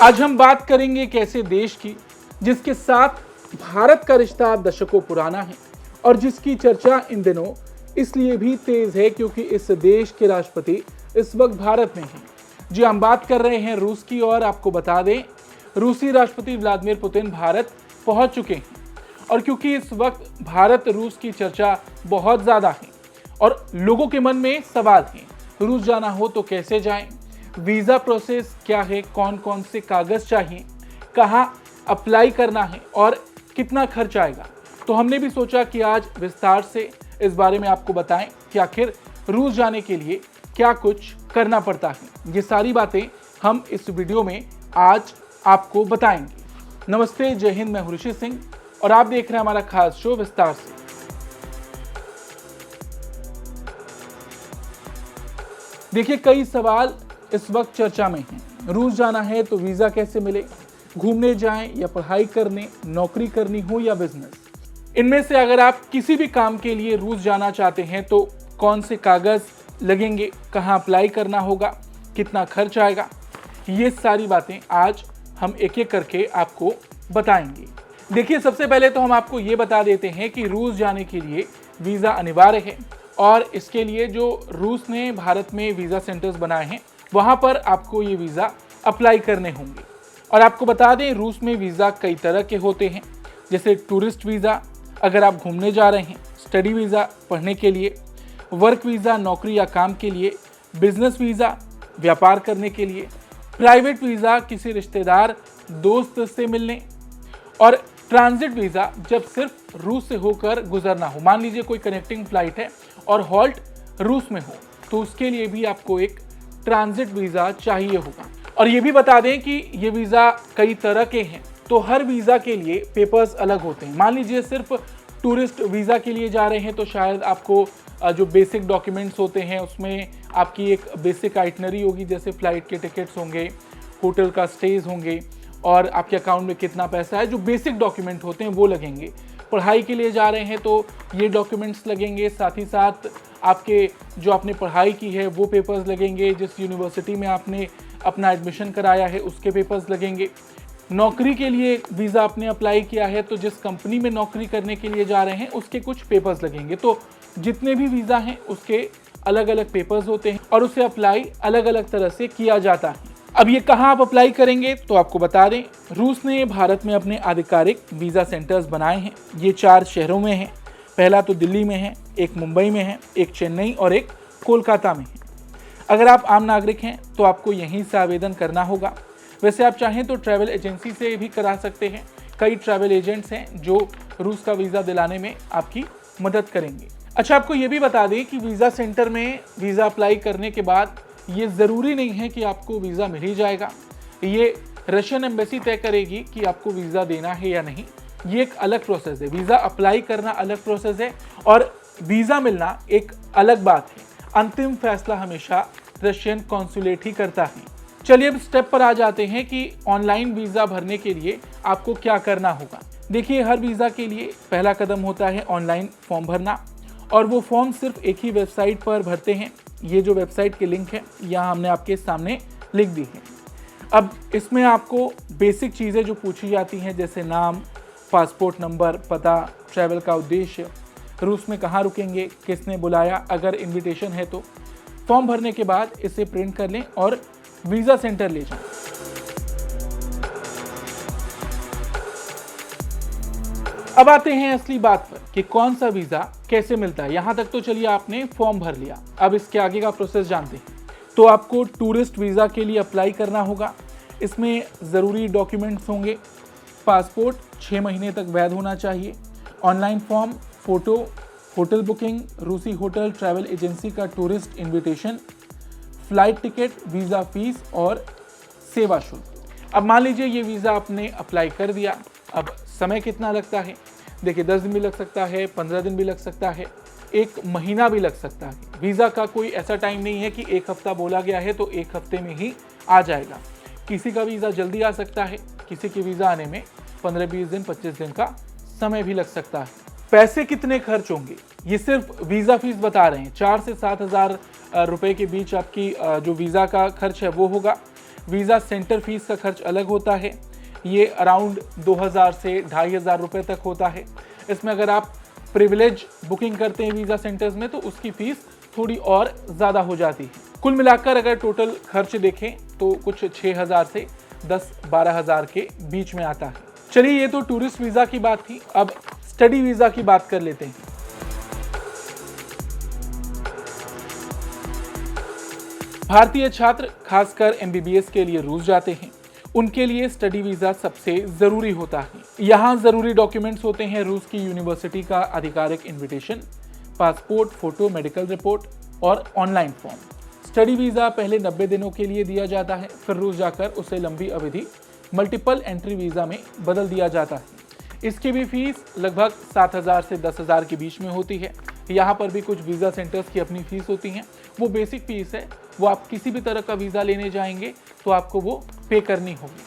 आज हम बात करेंगे एक ऐसे देश की जिसके साथ भारत का रिश्ता दशकों पुराना है और जिसकी चर्चा इन दिनों इसलिए भी तेज है क्योंकि इस देश के राष्ट्रपति इस वक्त भारत में हैं। जी हम बात कर रहे हैं रूस की और आपको बता दें रूसी राष्ट्रपति व्लादिमीर पुतिन भारत पहुंच चुके हैं। और क्योंकि इस वक्त भारत रूस की चर्चा बहुत ज़्यादा है और लोगों के मन में सवाल हैं, रूस जाना हो तो कैसे जाएं, वीज़ा प्रोसेस क्या है, कौन कौन से कागज़ चाहिए, कहाँ अप्लाई करना है और कितना खर्च आएगा। तो हमने भी सोचा कि आज विस्तार से इस बारे में आपको बताएं कि आखिर रूस जाने के लिए क्या कुछ करना पड़ता है। ये सारी बातें हम इस वीडियो में आज आपको बताएंगे। नमस्ते, जय हिंद, मैं हूं ऋषि सिंह और आप देख रहे हैं हमारा खास शो विस्तार से। देखिए, कई सवाल इस वक्त चर्चा में हैं। रूस जाना है तो वीज़ा कैसे मिले, घूमने जाएं या पढ़ाई करने, नौकरी करनी हो या बिजनेस। इनमें से अगर आप किसी भी काम के लिए रूस जाना चाहते हैं तो कौन से कागज़ लगेंगे, कहाँ अप्लाई करना होगा, कितना खर्च आएगा, ये सारी बातें आज हम एक एक करके आपको बताएंगे। देखिए, सबसे पहले तो हम आपको ये बता देते हैं कि रूस जाने के लिए वीज़ा अनिवार्य है और इसके लिए जो रूस ने भारत में वीज़ा सेंटर्स बनाए हैं वहाँ पर आपको ये वीज़ा अप्लाई करने होंगे। और आपको बता दें, रूस में वीज़ा कई तरह के होते हैं, जैसे टूरिस्ट वीज़ा अगर आप घूमने जा रहे हैं, स्टडी वीज़ा पढ़ने के लिए, वर्क वीज़ा नौकरी या काम के लिए, बिजनेस वीज़ा व्यापार करने के लिए, प्राइवेट वीज़ा किसी रिश्तेदार दोस्त से मिलने और ट्रांजिट वीज़ा जब सिर्फ रूस से होकर गुजरना हो। मान लीजिए कोई कनेक्टिंग फ्लाइट है और हॉल्ट रूस में हो तो उसके लिए भी आपको एक ट्रांजिट वीज़ा चाहिए होगा। और ये भी बता दें कि ये वीज़ा कई तरह के हैं, तो हर वीज़ा के लिए पेपर्स अलग होते हैं। मान लीजिए सिर्फ टूरिस्ट वीज़ा के लिए जा रहे हैं तो शायद आपको जो बेसिक डॉक्यूमेंट्स होते हैं उसमें आपकी एक बेसिक आइटनरी होगी, जैसे फ़्लाइट के टिकट्स होंगे, होटल का स्टेज होंगे और आपके अकाउंट में कितना पैसा है, जो बेसिक डॉक्यूमेंट होते हैं वो लगेंगे। पढ़ाई के लिए जा रहे हैं तो ये डॉक्यूमेंट्स लगेंगे, साथ ही साथ आपके जो आपने पढ़ाई की है वो पेपर्स लगेंगे, जिस यूनिवर्सिटी में आपने अपना एडमिशन कराया है उसके पेपर्स लगेंगे। नौकरी के लिए वीज़ा आपने अप्लाई किया है तो जिस कंपनी में नौकरी करने के लिए जा रहे हैं उसके कुछ पेपर्स लगेंगे। तो जितने भी वीज़ा हैं उसके अलग अलग पेपर्स होते हैं और उसे अप्लाई अलग अलग तरह से किया जाता है। अब ये कहाँ आप अप्लाई करेंगे तो आपको बता दें, रूस ने भारत में अपने आधिकारिक वीज़ा सेंटर्स बनाए हैं। ये 4 शहरों में हैं। पहला तो दिल्ली में है, एक मुंबई में है, एक चेन्नई और एक कोलकाता में है। अगर आप आम नागरिक हैं तो आपको यहीं से आवेदन करना होगा। वैसे आप चाहें तो ट्रैवल एजेंसी से भी करा सकते हैं। कई ट्रैवल एजेंट्स हैं जो रूस का वीज़ा दिलाने में आपकी मदद करेंगे। अच्छा, आपको ये भी बता दें कि वीज़ा सेंटर में वीज़ा अप्लाई करने के बाद ये ज़रूरी नहीं है कि आपको वीज़ा मिल ही जाएगा। ये रशियन एम्बेसी तय करेगी कि आपको वीज़ा देना है या नहीं। ये एक अलग प्रोसेस है। वीज़ा अप्लाई करना अलग प्रोसेस है और वीज़ा मिलना एक अलग बात है। अंतिम फैसला हमेशा रशियन कॉन्सुलेट ही करता है। चलिए अब स्टेप पर आ जाते हैं कि ऑनलाइन वीज़ा भरने के लिए आपको क्या करना होगा। देखिए, हर वीज़ा के लिए पहला कदम होता है ऑनलाइन फॉर्म भरना और वो फॉर्म सिर्फ एक ही वेबसाइट पर भरते हैं। ये जो वेबसाइट के लिंक है यहाँ हमने आपके सामने लिख दी है। अब इसमें आपको बेसिक चीज़ें जो पूछी जाती हैं, जैसे नाम, पासपोर्ट नंबर, पता, ट्रैवल का उद्देश्य, रूस में कहाँ रुकेंगे, किसने बुलाया, अगर इनविटेशन है तो। फॉर्म भरने के बाद इसे प्रिंट कर लें और वीज़ा सेंटर ले जाएं। अब आते हैं असली बात पर कि कौन सा वीज़ा कैसे मिलता है। यहाँ तक तो चलिए आपने फॉर्म भर लिया, अब इसके आगे का प्रोसेस जानते हैं। तो आपको टूरिस्ट वीज़ा के लिए अप्लाई करना होगा। इसमें ज़रूरी डॉक्यूमेंट्स होंगे, पासपोर्ट 6 महीने तक वैध होना चाहिए, online form, photo, hotel booking, रूसी होटल, ट्रैवल एजेंसी का tourist invitation, flight ticket, visa fees और सेवा शुल्क। अब मान लीजिए ये वीज़ा आपने अप्लाई कर दिया। अब समय कितना लगता है? देखिए, 10 दिन भी लग सकता है, 15 दिन भी लग सकता है, 1 महीना भी लग सकता है। वीज़ा का कोई ऐसा टाइम नहीं है कि 1 हफ्ता बोला गया है तो 1 हफ्ते में ही आ जाएगा। किसी का वीज़ा जल्दी आ सकता है, किसी की वीज़ा आने में 15-20 दिन, 25 दिन का समय भी लग सकता है। पैसे कितने खर्च होंगे ये सिर्फ वीज़ा फीस बता रहे हैं। 4 से 7 हज़ार रुपये के बीच आपकी जो वीज़ा का खर्च है वो होगा। वीज़ा सेंटर फीस का खर्च अलग होता है, ये अराउंड 2000 से 2500 रुपये तक होता है। इसमें अगर आप प्रिविलेज बुकिंग करते हैं वीज़ा सेंटर्स में तो उसकी फ़ीस थोड़ी और ज़्यादा हो जाती है। कुल मिलाकर अगर टोटल खर्च देखें तो कुछ 6000 से 10-12 हज़ार के बीच में आता है। चलिए, ये तो टूरिस्ट वीज़ा की बात थी, अब स्टडी वीज़ा की बात कर लेते हैं। भारतीय छात्र खासकर MBBS के लिए रूस जाते हैं, उनके लिए स्टडी वीज़ा सबसे ज़रूरी होता है। यहाँ ज़रूरी डॉक्यूमेंट्स होते हैं रूस की यूनिवर्सिटी का आधिकारिक invitation, passport, photo, medical report और ऑनलाइन फॉर्म। स्टडी वीज़ा पहले 90 दिनों के लिए दिया जाता है, फिर रूस जाकर उसे लंबी अवधि मल्टीपल एंट्री वीज़ा में बदल दिया जाता है। इसकी भी फीस लगभग 7000 से 10,000 के बीच में होती है। यहाँ पर भी कुछ वीज़ा सेंटर्स की अपनी फ़ीस होती हैं, वो बेसिक फ़ीस है, वो आप किसी भी तरह का वीज़ा लेने जाएंगे तो आपको वो पे करनी होगी।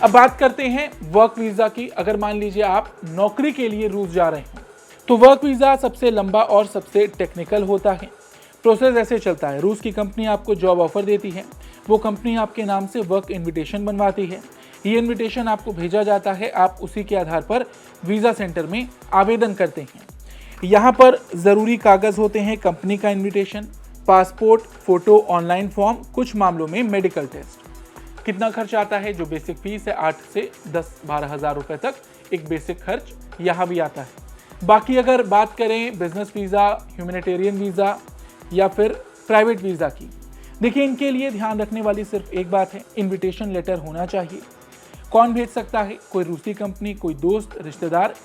अब बात करते हैं वर्क वीज़ा की। अगर मान लीजिए आप नौकरी के लिए रूस जा रहे हैं तो वर्क वीज़ा सबसे लंबा और सबसे टेक्निकल होता है। प्रोसेस ऐसे चलता है, रूस की कंपनी आपको जॉब ऑफर देती है, वो कंपनी आपके नाम से वर्क इन्विटेशन बनवाती है, ये इन्विटेशन आपको भेजा जाता है, आप उसी के आधार पर वीज़ा सेंटर में आवेदन करते हैं। यहाँ पर ज़रूरी कागज़ होते हैं, कंपनी का invitation, passport, photo, online form, कुछ मामलों में मेडिकल टेस्ट। कितना खर्च आता है? जो बेसिक फ़ीस है 8 से 10-12 हज़ार रुपये तक एक बेसिक खर्च यहाँ भी आता है। बाकी अगर बात करें बिजनेस वीज़ा, ह्यूमैनिटेरियन वीज़ा या फिर प्राइवेट वीज़ा की, देखिए इनके लिए ध्यान रखने वाली सिर्फ एक बात है, इन्विटेशन लेटर होना चाहिए। कौन भेज सकता है? कोई रूसी कंपनी, कोई दोस्त, रिश्तेदार,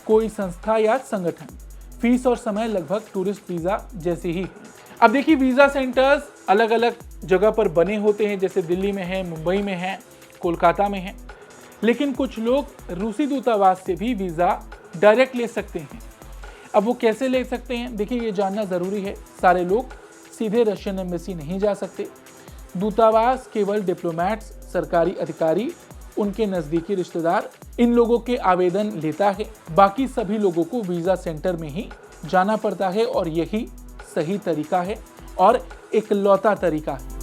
कोई संस्था या संगठन। फीस और समय लगभग टूरिस्ट वीज़ा जैसी ही है। अब देखिए, वीज़ा सेंटर्स अलग अलग जगह पर बने होते हैं, जैसे दिल्ली में है, मुंबई में है, कोलकाता में है, लेकिन कुछ लोग रूसी दूतावास से भी वीज़ा डायरेक्ट ले सकते हैं। अब वो कैसे ले सकते हैं? देखिए, ये जानना ज़रूरी है। सारे लोग सीधे रशियन एम्बेसी नहीं जा सकते। दूतावास केवल डिप्लोमैट्स, सरकारी अधिकारी, उनके नज़दीकी रिश्तेदार, इन लोगों के आवेदन लेता है। बाकी सभी लोगों को वीज़ा सेंटर में ही जाना पड़ता है और यही सही तरीका है और इकलौता तरीका है।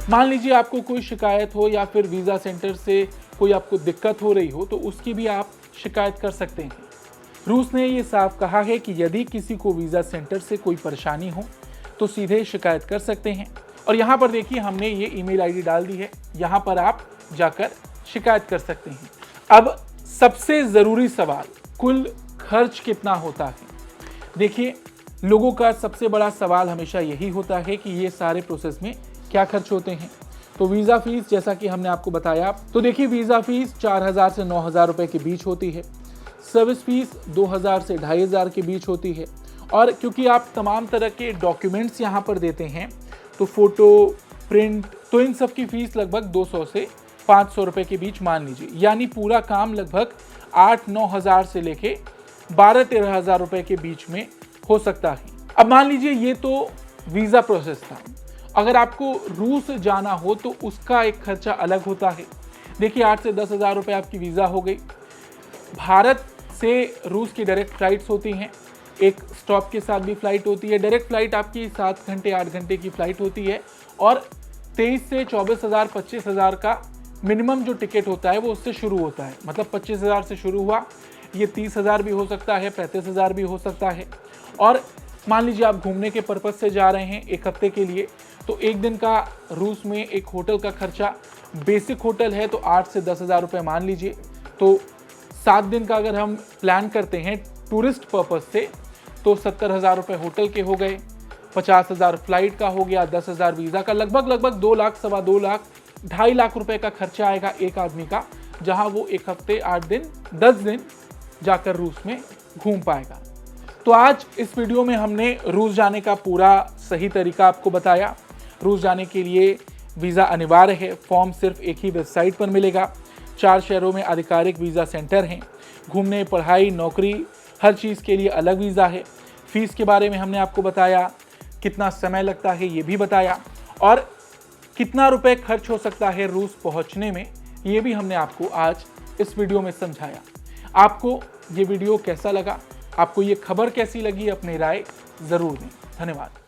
मान लीजिए आपको कोई शिकायत हो या फिर वीज़ा सेंटर से कोई आपको दिक्कत हो रही हो तो उसकी भी आप शिकायत कर सकते हैं। रूस ने ये साफ कहा है कि यदि किसी को वीज़ा सेंटर से कोई परेशानी हो तो सीधे शिकायत कर सकते हैं। और यहाँ पर देखिए, हमने ये ईमेल आईडी डाल दी है, यहाँ पर आप जाकर शिकायत कर सकते हैं। अब सबसे ज़रूरी सवाल, कुल खर्च कितना होता है? देखिए, लोगों का सबसे बड़ा सवाल हमेशा यही होता है कि ये सारे प्रोसेस में क्या खर्च होते हैं। तो वीज़ा फीस, जैसा कि हमने आपको बताया, तो देखिए वीज़ा फीस 4000 से 9000 रुपये के बीच होती है। सर्विस फीस 2000 से 2500 के बीच होती है। और क्योंकि आप तमाम तरह के डॉक्यूमेंट्स यहाँ पर देते हैं, तो फोटो, प्रिंट, तो इन सब की फ़ीस लगभग 200 से 500 रुपये के बीच मान लीजिए। यानी पूरा काम लगभग 8-9 हज़ार से लेके 12-13 हज़ार रुपये के बीच में हो सकता है। अब मान लीजिए ये तो वीज़ा प्रोसेस था। अगर आपको रूस जाना हो तो उसका एक खर्चा अलग होता है। देखिए, 8 से 10 हज़ार रुपये आपकी वीज़ा हो गई। भारत से रूस की डायरेक्ट फ़्लाइट्स होती हैं, एक स्टॉप के साथ भी फ़्लाइट होती है। डायरेक्ट फ़्लाइट आपकी 7 घंटे 8 घंटे की फ़्लाइट होती है और 23 से 24 हज़ार 25 हज़ार का मिनिमम जो टिकट होता है वो उससे शुरू होता है। मतलब 25 हज़ार से शुरू हुआ, ये 30 हज़ार भी हो सकता है, 35 हज़ार भी हो सकता है। और मान लीजिए आप घूमने के पर्पज़ से जा रहे हैं एक हफ्ते के लिए, तो एक दिन का रूस में एक होटल का खर्चा, बेसिक होटल है तो 8 से 10 हज़ार रुपये मान लीजिए। तो 7 दिन का अगर हम प्लान करते हैं टूरिस्ट पर्पज़ से तो 70 हज़ार रुपये होटल के हो गए, 50 हज़ार फ्लाइट का हो गया, 10 हज़ार वीज़ा का, लगभग 2 लाख, सवा 2 लाख, 2.5 लाख रुपए का खर्चा आएगा एक आदमी का, जहां वो एक हफ्ते 8 दिन 10 दिन जाकर रूस में घूम पाएगा। तो आज इस वीडियो में हमने रूस जाने का पूरा सही तरीका आपको बताया। रूस जाने के लिए वीज़ा अनिवार्य है, फॉर्म सिर्फ एक ही वेबसाइट पर मिलेगा। 4 शहरों में आधिकारिक वीज़ा सेंटर हैं। घूमने, पढ़ाई, नौकरी, हर चीज़ के लिए अलग वीज़ा है। फीस के बारे में हमने आपको बताया, कितना समय लगता है ये भी बताया, और कितना रुपए खर्च हो सकता है रूस पहुंचने में, ये भी हमने आपको आज इस वीडियो में समझाया। आपको ये वीडियो कैसा लगा, आपको ये खबर कैसी लगी, अपनी राय ज़रूर दें। धन्यवाद।